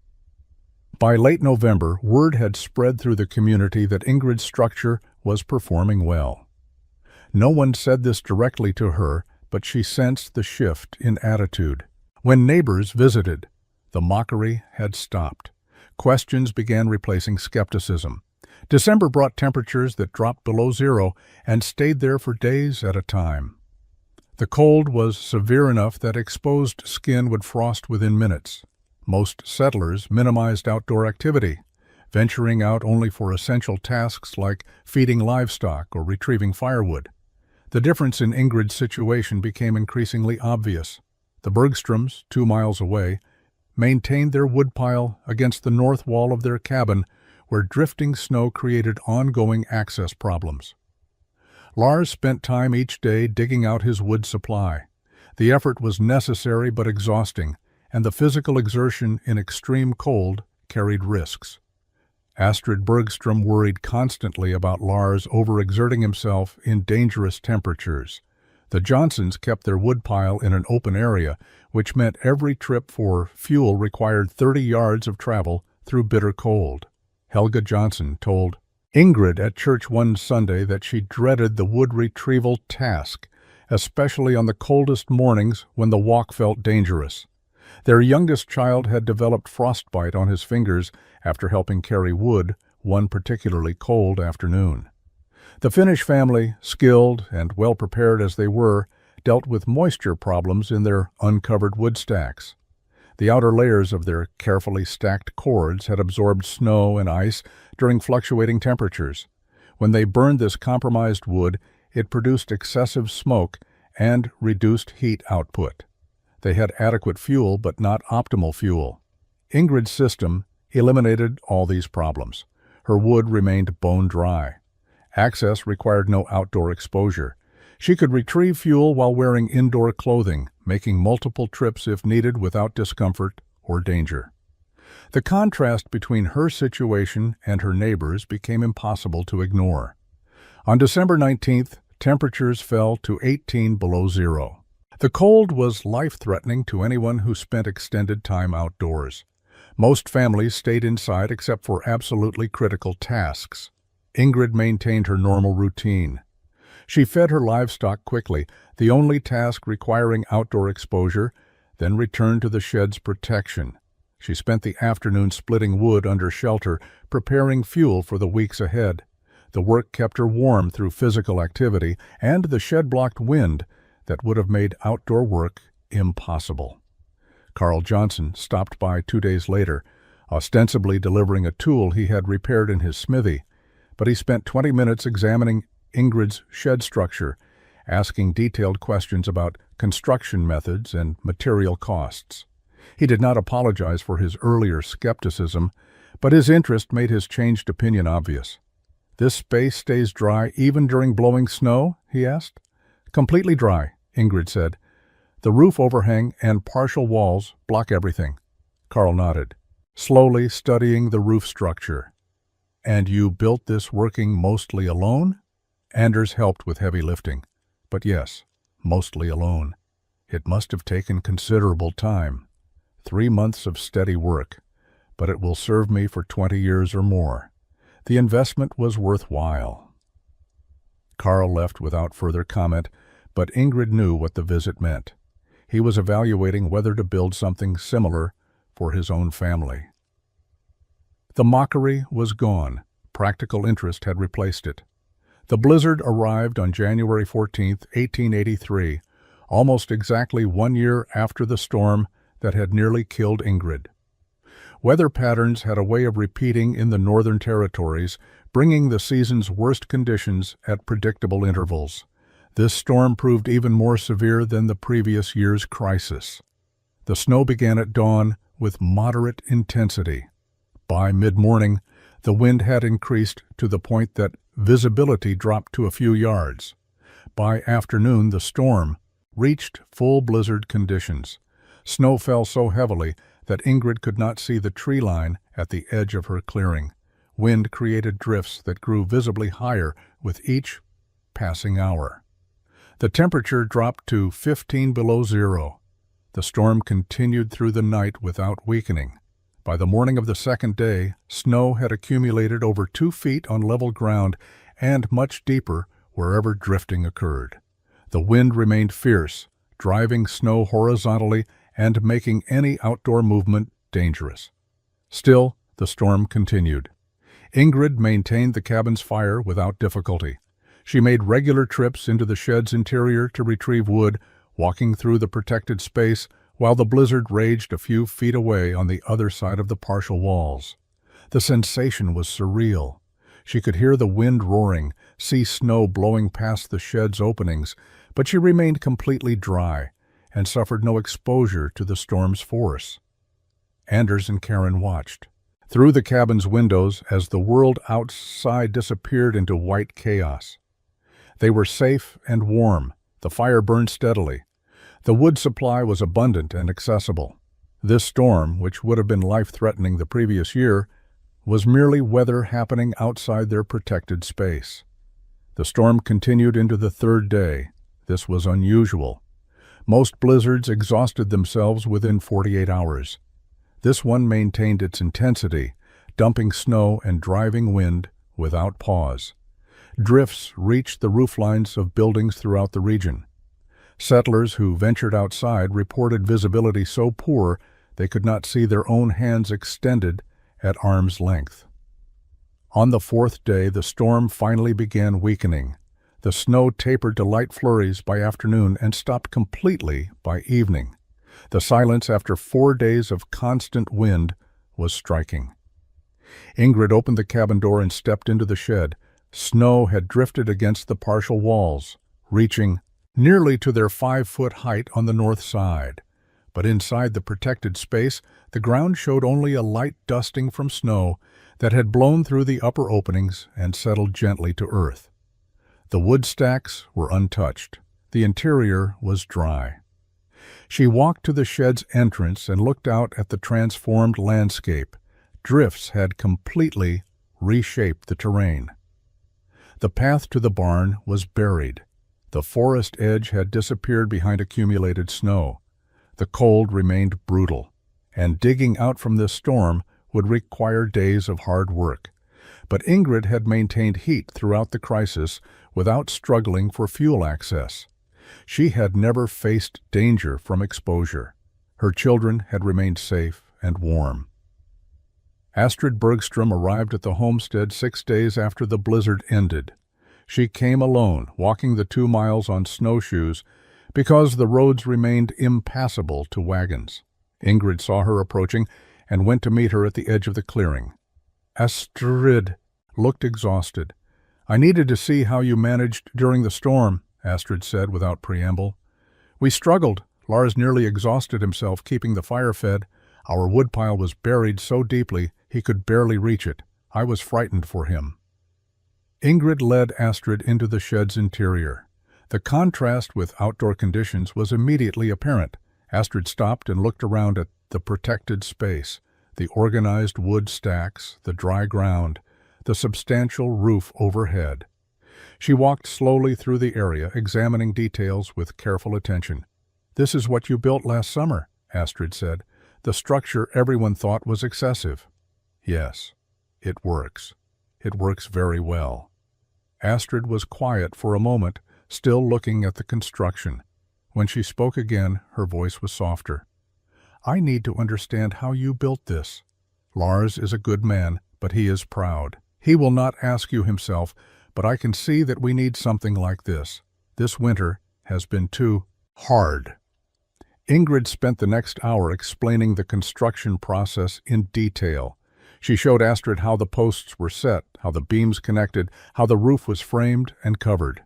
By late November, word had spread through the community that Ingrid's structure was performing well. No one said this directly to her, but she sensed the shift in attitude. When neighbors visited, the mockery had stopped. Questions began replacing skepticism. December brought temperatures that dropped below zero and stayed there for days at a time. The cold was severe enough that exposed skin would frost within minutes. Most settlers minimized outdoor activity, venturing out only for essential tasks like feeding livestock or retrieving firewood. The difference in Ingrid's situation became increasingly obvious. The Bergstroms, 2 miles away, maintained their woodpile against the north wall of their cabin, where drifting snow created ongoing access problems. Lars spent time each day digging out his wood supply. The effort was necessary but exhausting, and the physical exertion in extreme cold carried risks. Astrid Bergstrom worried constantly about Lars overexerting himself in dangerous temperatures. The Johnsons kept their woodpile in an open area, which meant every trip for fuel required 30 yards of travel through bitter cold. Helga Johnson told Ingrid at church one Sunday that she dreaded the wood retrieval task, especially on the coldest mornings when the walk felt dangerous. Their youngest child had developed frostbite on his fingers after helping carry wood one particularly cold afternoon. The Finnish family, skilled and well-prepared as they were, dealt with moisture problems in their uncovered wood stacks. The outer layers of their carefully stacked cords had absorbed snow and ice during fluctuating temperatures. When they burned this compromised wood, it produced excessive smoke and reduced heat output. They had adequate fuel, but not optimal fuel. Ingrid's system eliminated all these problems. Her wood remained bone dry. Access required no outdoor exposure. She could retrieve fuel while wearing indoor clothing, making multiple trips if needed without discomfort or danger. The contrast between her situation and her neighbors became impossible to ignore. On December 19th, temperatures fell to 18 below zero. The cold was life-threatening to anyone who spent extended time outdoors. Most families stayed inside except for absolutely critical tasks. Ingrid maintained her normal routine. She fed her livestock quickly, the only task requiring outdoor exposure, then returned to the shed's protection. She spent the afternoon splitting wood under shelter, preparing fuel for the weeks ahead. The work kept her warm through physical activity, and the shed blocked wind that would have made outdoor work impossible. Carl Johnson stopped by 2 days later, ostensibly delivering a tool he had repaired in his smithy, but he spent 20 minutes examining Ingrid's shed structure, asking detailed questions about construction methods and material costs. He did not apologize for his earlier skepticism, but his interest made his changed opinion obvious. "This space stays dry even during blowing snow?" he asked. "Completely dry," Ingrid said. "The roof overhang and partial walls block everything." Carl nodded, slowly studying the roof structure. "And you built this working mostly alone?" Anders helped with heavy lifting. "But yes, mostly alone. It must have taken considerable time. 3 months of steady work, but it will serve me for 20 years or more. The investment was worthwhile." Carl left without further comment, but Ingrid knew what the visit meant. He was evaluating whether to build something similar for his own family. The mockery was gone. Practical interest had replaced it. The blizzard arrived on January 14, 1883, almost exactly 1 year after the storm that had nearly killed Ingrid. Weather patterns had a way of repeating in the Northern Territories, bringing the season's worst conditions at predictable intervals. This storm proved even more severe than the previous year's crisis. The snow began at dawn with moderate intensity. By mid-morning, the wind had increased to the point that visibility dropped to a few yards. By afternoon, the storm reached full blizzard conditions. Snow fell so heavily that Ingrid could not see the tree line at the edge of her clearing. Wind created drifts that grew visibly higher with each passing hour. The temperature dropped to 15 below zero. The storm continued through the night without weakening. By the morning of the second day, snow had accumulated over 2 feet on level ground and much deeper wherever drifting occurred. The wind remained fierce, driving snow horizontally and making any outdoor movement dangerous. Still, the storm continued. Ingrid maintained the cabin's fire without difficulty. She made regular trips into the shed's interior to retrieve wood, walking through the protected space while the blizzard raged a few feet away on the other side of the partial walls. The sensation was surreal. She could hear the wind roaring, see snow blowing past the shed's openings, but she remained completely dry and suffered no exposure to the storm's force. Anders and Karen watched through the cabin's windows as the world outside disappeared into white chaos. They were safe and warm. The fire burned steadily. The wood supply was abundant and accessible. This storm, which would have been life-threatening the previous year, was merely weather happening outside their protected space. The storm continued into the third day. This was unusual. Most blizzards exhausted themselves within 48 hours. This one maintained its intensity, dumping snow and driving wind without pause. Drifts reached the rooflines of buildings throughout the region. Settlers who ventured outside reported visibility so poor they could not see their own hands extended at arm's length. On the fourth day, the storm finally began weakening. The snow tapered to light flurries by afternoon and stopped completely by evening. The silence after 4 days of constant wind was striking. Ingrid opened the cabin door and stepped into the shed. Snow had drifted against the partial walls, reaching nearly to their 5-foot height on the north side. But inside the protected space, the ground showed only a light dusting from snow that had blown through the upper openings and settled gently to earth. The wood stacks were untouched. The interior was dry. She walked to the shed's entrance and looked out at the transformed landscape. Drifts had completely reshaped the terrain. The path to the barn was buried. The forest edge had disappeared behind accumulated snow. The cold remained brutal, and digging out from this storm would require days of hard work. But Ingrid had maintained heat throughout the crisis without struggling for fuel access. She had never faced danger from exposure. Her children had remained safe and warm. Astrid Bergstrom arrived at the homestead 6 days after the blizzard ended. She came alone, walking the 2 miles on snowshoes because the roads remained impassable to wagons. Ingrid saw her approaching and went to meet her at the edge of the clearing. Astrid looked exhausted. "I needed to see how you managed during the storm," Astrid said without preamble. "We struggled. Lars nearly exhausted himself keeping the fire fed. Our woodpile was buried so deeply he could barely reach it. I was frightened for him." Ingrid led Astrid into the shed's interior. The contrast with outdoor conditions was immediately apparent. Astrid stopped and looked around at the protected space, the organized wood stacks, the dry ground, the substantial roof overhead. She walked slowly through the area, examining details with careful attention. "This is what you built last summer," Astrid said. "The structure everyone thought was excessive." "Yes, it works. It works very well." Astrid was quiet for a moment, still looking at the construction. When she spoke again, her voice was softer. "I need to understand how you built this. Lars is a good man, but he is proud. He will not ask you himself, but I can see that we need something like this. This winter has been too hard." Ingrid spent the next hour explaining the construction process in detail. She showed Astrid how the posts were set, how the beams connected, how the roof was framed and covered.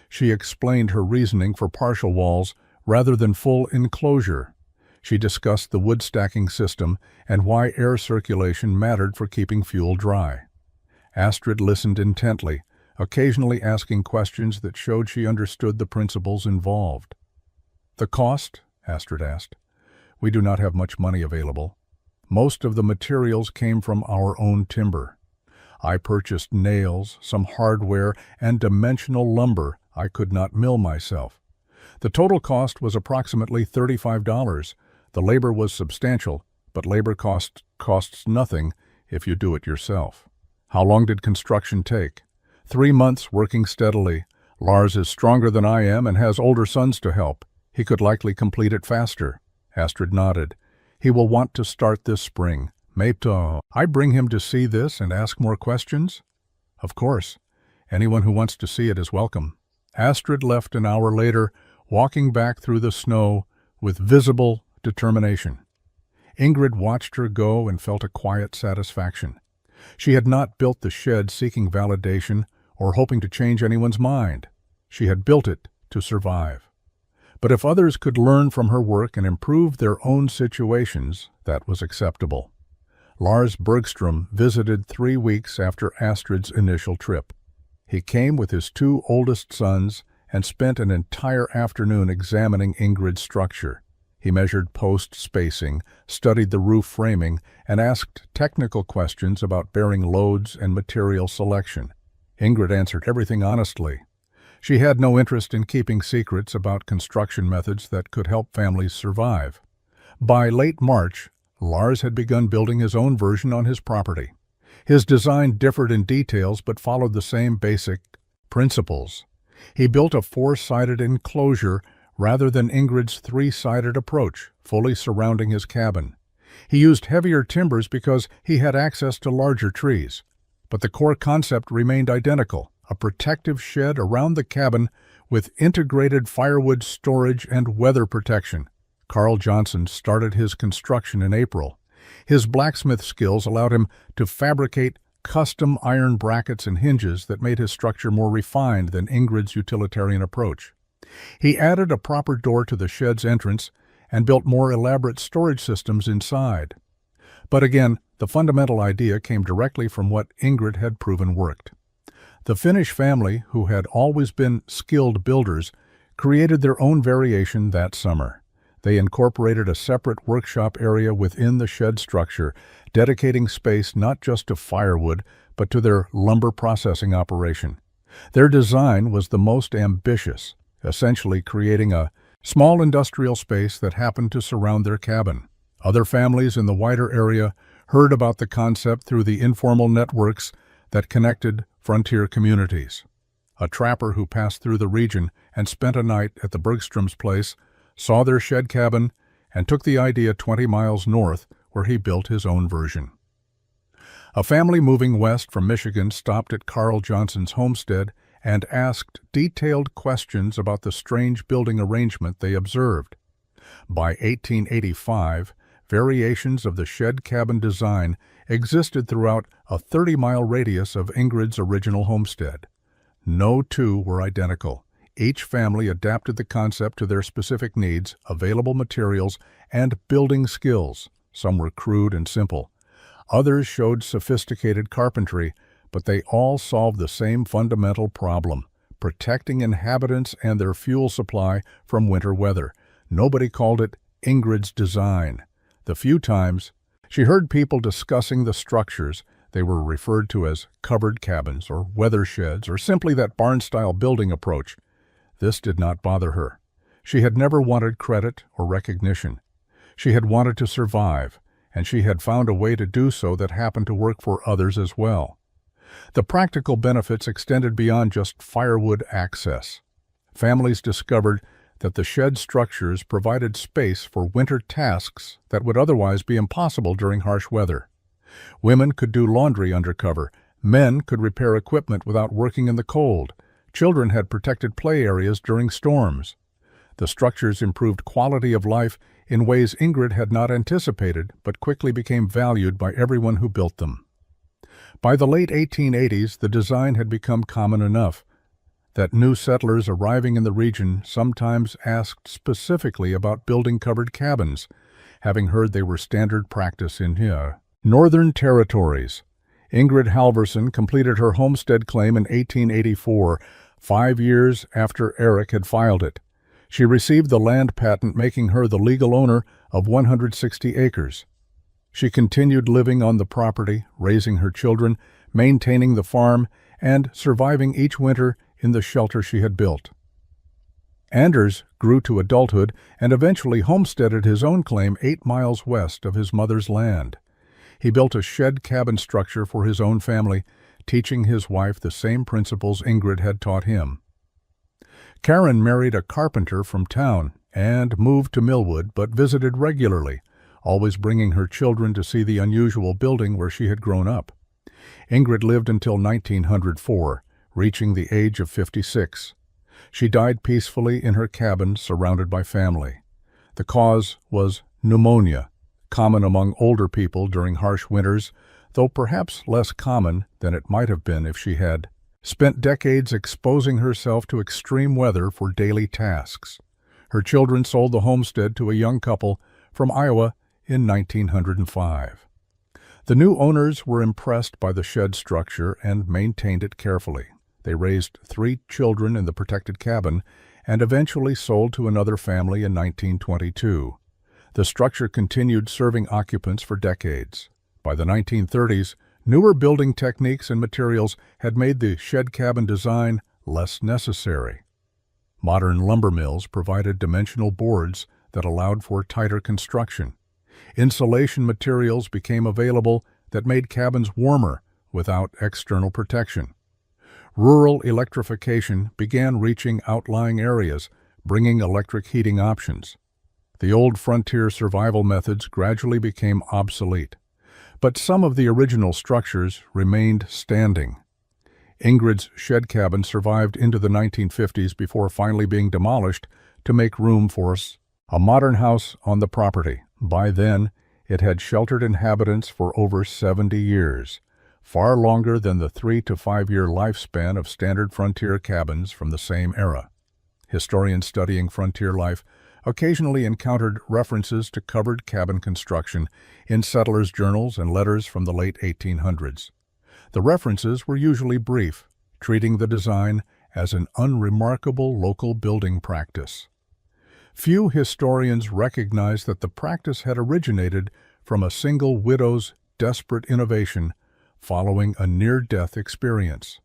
She explained her reasoning for partial walls rather than full enclosure. She discussed the wood stacking system and why air circulation mattered for keeping fuel dry. Astrid listened intently, occasionally asking questions that showed she understood the principles involved. "The cost?" Astrid asked. "We do not have much money available. Most of the materials came from our own timber. I purchased nails, some hardware, and dimensional lumber I could not mill myself. The total cost was approximately $35. The labor was substantial, but labor costs nothing if you do it yourself." "How long did construction take?" 3 months working steadily. Lars is stronger than I am and has older sons to help. He could likely complete it faster. Astrid nodded. He will want to start this spring. Maybe I bring him to see this and ask more questions? Of course. Anyone who wants to see it is welcome. Astrid left an hour later, walking back through the snow with visible determination. Ingrid watched her go and felt a quiet satisfaction. She had not built the shed seeking validation or hoping to change anyone's mind. She had built it to survive. But if others could learn from her work and improve their own situations, that was acceptable. Lars Bergstrom visited 3 weeks after Astrid's initial trip. He came with his 2 oldest sons and spent an entire afternoon examining Ingrid's structure. He measured post spacing, studied the roof framing, and asked technical questions about bearing loads and material selection. Ingrid answered everything honestly. She had no interest in keeping secrets about construction methods that could help families survive. By late March, Lars had begun building his own version on his property. His design differed in details but followed the same basic principles. He built a 4-sided enclosure rather than Ingrid's 3-sided approach, fully surrounding his cabin. He used heavier timbers because he had access to larger trees. But the core concept remained identical, a protective shed around the cabin with integrated firewood storage and weather protection. Carl Johnson started his construction in April. His blacksmith skills allowed him to fabricate custom iron brackets and hinges that made his structure more refined than Ingrid's utilitarian approach. He added a proper door to the shed's entrance and built more elaborate storage systems inside. But again, the fundamental idea came directly from what Ingrid had proven worked. The Finnish family, who had always been skilled builders, created their own variation that summer. They incorporated a separate workshop area within the shed structure, dedicating space not just to firewood, but to their lumber processing operation. Their design was the most ambitious, essentially creating a small industrial space that happened to surround their cabin. Other families in the wider area heard about the concept through the informal networks that connected frontier communities. A trapper who passed through the region and spent a night at the Bergstrom's place saw their shed cabin and took the idea 20 miles north, where he built his own version. A family moving west from Michigan stopped at Carl Johnson's homestead and asked detailed questions about the strange building arrangement they observed. By 1885, variations of the shed cabin design existed throughout a 30-mile radius of Ingrid's original homestead. No 2 were identical. Each family adapted the concept to their specific needs, available materials, and building skills. Some were crude and simple. Others showed sophisticated carpentry, but they all solved the same fundamental problem: protecting inhabitants and their fuel supply from winter weather. Nobody called it Ingrid's design. The few times she heard people discussing the structures, they were referred to as covered cabins or weather sheds or simply that barn-style building approach. This did not bother her. She had never wanted credit or recognition. She had wanted to survive, and she had found a way to do so that happened to work for others as well. The practical benefits extended beyond just firewood access. Families discovered that the shed structures provided space for winter tasks that would otherwise be impossible during harsh weather. Women could do laundry under cover. Men could repair equipment without working in the cold. Children had protected play areas during storms. The structures improved quality of life in ways Ingrid had not anticipated, but quickly became valued by everyone who built them. By the late 1880s, the design had become common enough that new settlers arriving in the region sometimes asked specifically about building covered cabins, having heard they were standard practice in northern territories. Ingrid Halvorsen completed her homestead claim in 1884, 5 years after Eric had filed it. She received the land patent, making her the legal owner of 160 acres. She continued living on the property, raising her children, maintaining the farm, and surviving each winter in the shelter she had built. Anders grew to adulthood and eventually homesteaded his own claim 8 miles west of his mother's land. He built a shed cabin structure for his own family, teaching his wife the same principles Ingrid had taught him. Karen married a carpenter from town and moved to Millwood, but visited regularly, always bringing her children to see the unusual building where she had grown up. Ingrid lived until 1904, reaching the age of 56. She died peacefully in her cabin surrounded by family. The cause was pneumonia, common among older people during harsh winters, though perhaps less common than it might have been if she had spent decades exposing herself to extreme weather for daily tasks. Her children sold the homestead to a young couple from Iowa in 1905. The new owners were impressed by the shed structure and maintained it carefully. They raised 3 children in the protected cabin and eventually sold to another family in 1922. The structure continued serving occupants for decades. By the 1930s, newer building techniques and materials had made the shed cabin design less necessary. Modern lumber mills provided dimensional boards that allowed for tighter construction. Insulation materials became available that made cabins warmer without external protection. Rural electrification began reaching outlying areas, bringing electric heating options. The old frontier survival methods gradually became obsolete, but some of the original structures remained standing. Ingrid's shed cabin survived into the 1950s before finally being demolished to make room for a modern house on the property. By then, it had sheltered inhabitants for over 70 years, far longer than the 3 to 5 year lifespan of standard frontier cabins from the same era. Historians studying frontier life occasionally encountered references to covered cabin construction in settlers' journals and letters from the late 1800s. The references were usually brief, treating the design as an unremarkable local building practice. Few historians recognize that the practice had originated from a single widow's desperate innovation following a near-death experience.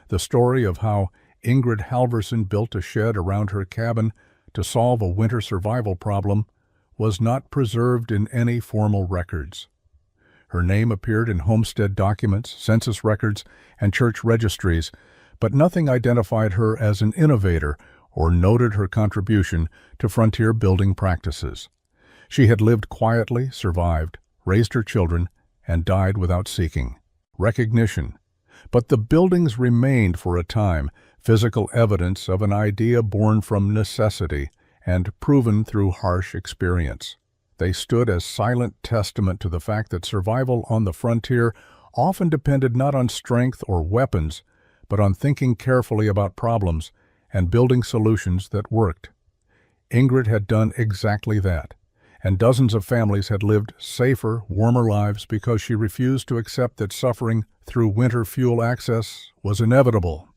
The story of how Ingrid Halverson built a shed around her cabin to solve a winter survival problem was not preserved in any formal records. Her name appeared in homestead documents, census records, and church registries, but nothing identified her as an innovator or noted her contribution to frontier building practices. She had lived quietly, survived, raised her children, and died without seeking recognition. But the buildings remained for a time, physical evidence of an idea born from necessity and proven through harsh experience. They stood as silent testament to the fact that survival on the frontier often depended not on strength or weapons, but on thinking carefully about problems and building solutions that worked. Ingrid had done exactly that, and dozens of families had lived safer, warmer lives because she refused to accept that suffering through winter fuel access was inevitable.